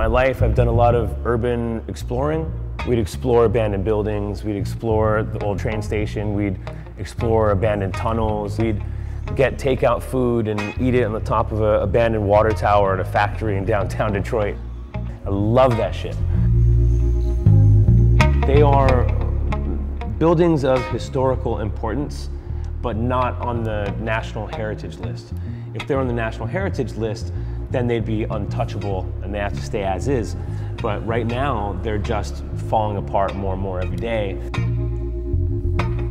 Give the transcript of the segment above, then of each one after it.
my life, I've done a lot of urban exploring. We'd explore abandoned buildings, we'd explore the old train station, we'd explore abandoned tunnels, we'd get takeout food and eat it on the top of an abandoned water tower at a factory in downtown Detroit. I love that shit. They are buildings of historical importance, but not on the National Heritage List. If they're on the National Heritage List, then they'd be untouchable and they have to stay as is. But right now, they're just falling apart more and more every day.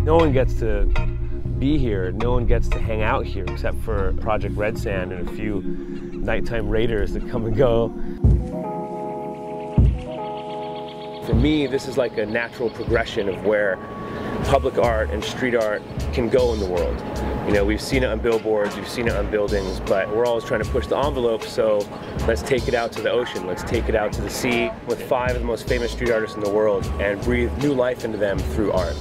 No one gets to be here, no one gets to hang out here except for Project Red Sand and a few nighttime raiders that come and go. For me, this is like a natural progression of where public art and street art can go in the world. You know, we've seen it on billboards, we've seen it on buildings, but we're always trying to push the envelope, so let's take it out to the ocean, let's take it out to the sea with 5 of the most famous street artists in the world and breathe new life into them through art.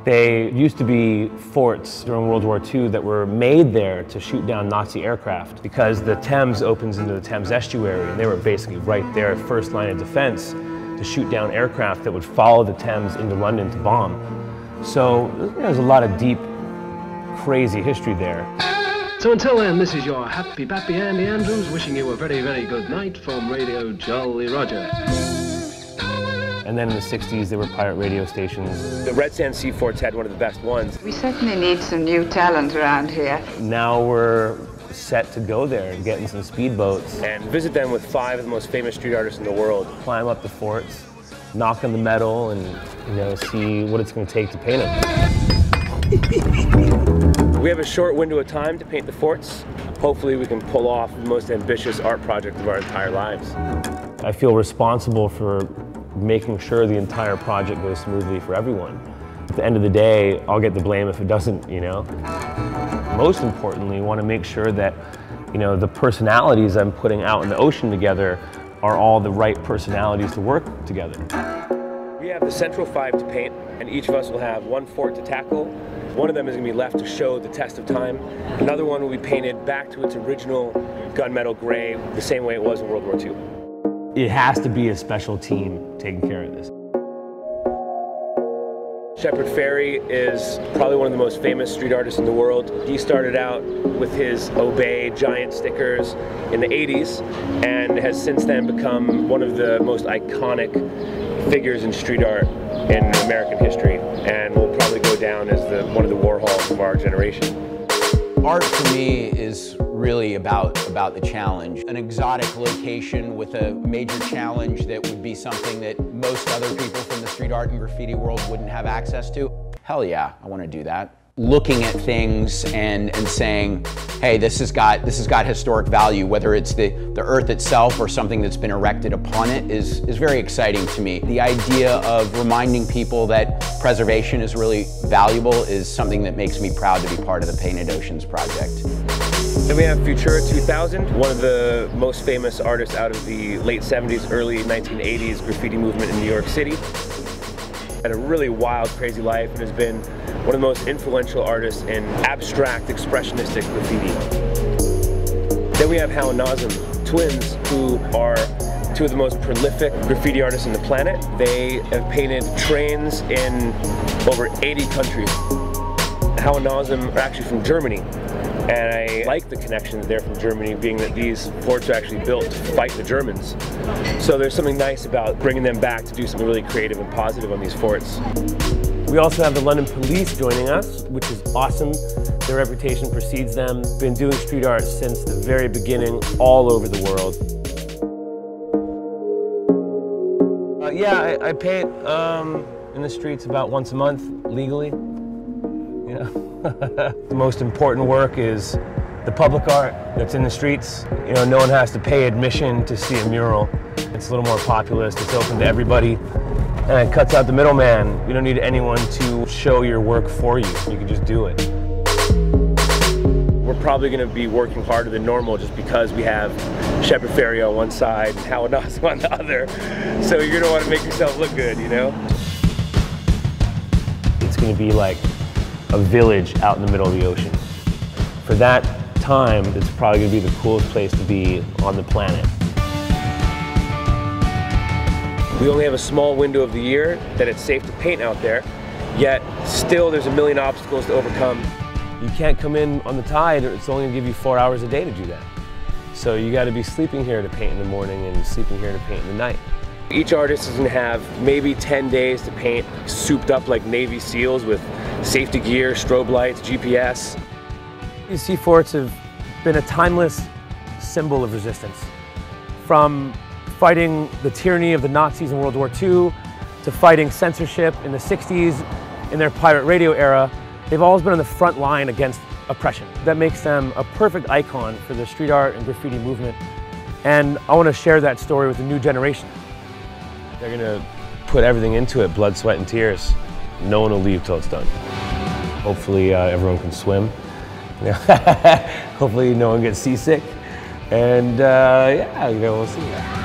They used to be forts during World War II that were made there to shoot down Nazi aircraft because the Thames opens into the Thames estuary and they were basically right there, first line of defense, to shoot down aircraft that would follow the Thames into London to bomb. So there's a lot of deep, crazy history there. So until then, this is your happy pappy Andy Andrews wishing you a very, very good night from Radio Jolly Roger. And then in the 60s, there were pirate radio stations. The Red Sand Sea Forts had one of the best ones. We certainly need some new talent around here. Now we're set to go there and get in some speedboats and visit them with 5 of the most famous street artists in the world. Climb up the forts, knock on the metal, and see what it's going to take to paint them. We have a short window of time to paint the forts. Hopefully we can pull off the most ambitious art project of our entire lives. I feel responsible for making sure the entire project goes smoothly for everyone. At the end of the day, I'll get the blame if it doesn't, Most importantly, I want to make sure that, the personalities I'm putting out in the ocean together are all the right personalities to work together. We have the central 5 to paint, and each of us will have 1 fort to tackle. One of them is going to be left to show the test of time. Another one will be painted back to its original gunmetal gray, the same way it was in World War II. It has to be a special team taking care of this. Shepard Fairey is probably one of the most famous street artists in the world. He started out with his Obey giant stickers in the 80s and has since then become one of the most iconic figures in street art in American history, and will probably go down as one of the Warhols of our generation. Art for me is really about the challenge. An exotic location with a major challenge that would be something that most other people from the street art and graffiti world wouldn't have access to. Hell yeah, I want to do that. Looking at things and saying, hey, this has got historic value, whether it's the earth itself or something that's been erected upon it, is very exciting to me. The idea of reminding people that preservation is really valuable is something that makes me proud to be part of the Painted Oceans project. Then we have Futura 2000, one of the most famous artists out of the late 70s, early 1980s graffiti movement in New York City. Had a really wild, crazy life and has been one of the most influential artists in abstract, expressionistic graffiti. Then we have Hal and Nazem, twins who are 2 of the most prolific graffiti artists on the planet. They have painted trains in over 80 countries. Hal and Nazem are actually from Germany. And I like the connection that they're from Germany, being that these forts are actually built to fight the Germans. So there's something nice about bringing them back to do something really creative and positive on these forts. We also have the London Police joining us, which is awesome. Their reputation precedes them. Been doing street art since the very beginning, all over the world. I paint in the streets about once a month, legally. The most important work is the public art that's in the streets. No one has to pay admission to see a mural. It's a little more populist, it's open to everybody, and it cuts out the middleman. You don't need anyone to show your work for you. You can just do it. We're probably going to be working harder than normal just because we have Shepard Fairey on one side and Hal and Nazem on the other. So you're going to want to make yourself look good, It's going to be like a village out in the middle of the ocean. For that, time, it's probably going to be the coolest place to be on the planet. We only have a small window of the year that it's safe to paint out there, yet still there's a million obstacles to overcome. You can't come in on the tide, it's only going to give you 4 hours a day to do that. So you got to be sleeping here to paint in the morning and sleeping here to paint in the night. Each artist is going to have maybe 10 days to paint, souped up like Navy SEALs with safety gear, strobe lights, GPS. These sea forts have been a timeless symbol of resistance. From fighting the tyranny of the Nazis in World War II, to fighting censorship in the 60s in their pirate radio era, they've always been on the front line against oppression. That makes them a perfect icon for the street art and graffiti movement. And I want to share that story with the new generation. They're going to put everything into it, blood, sweat, and tears. No one will leave till it's done. Hopefully everyone can swim. Hopefully no one gets seasick. And yeah, we'll see.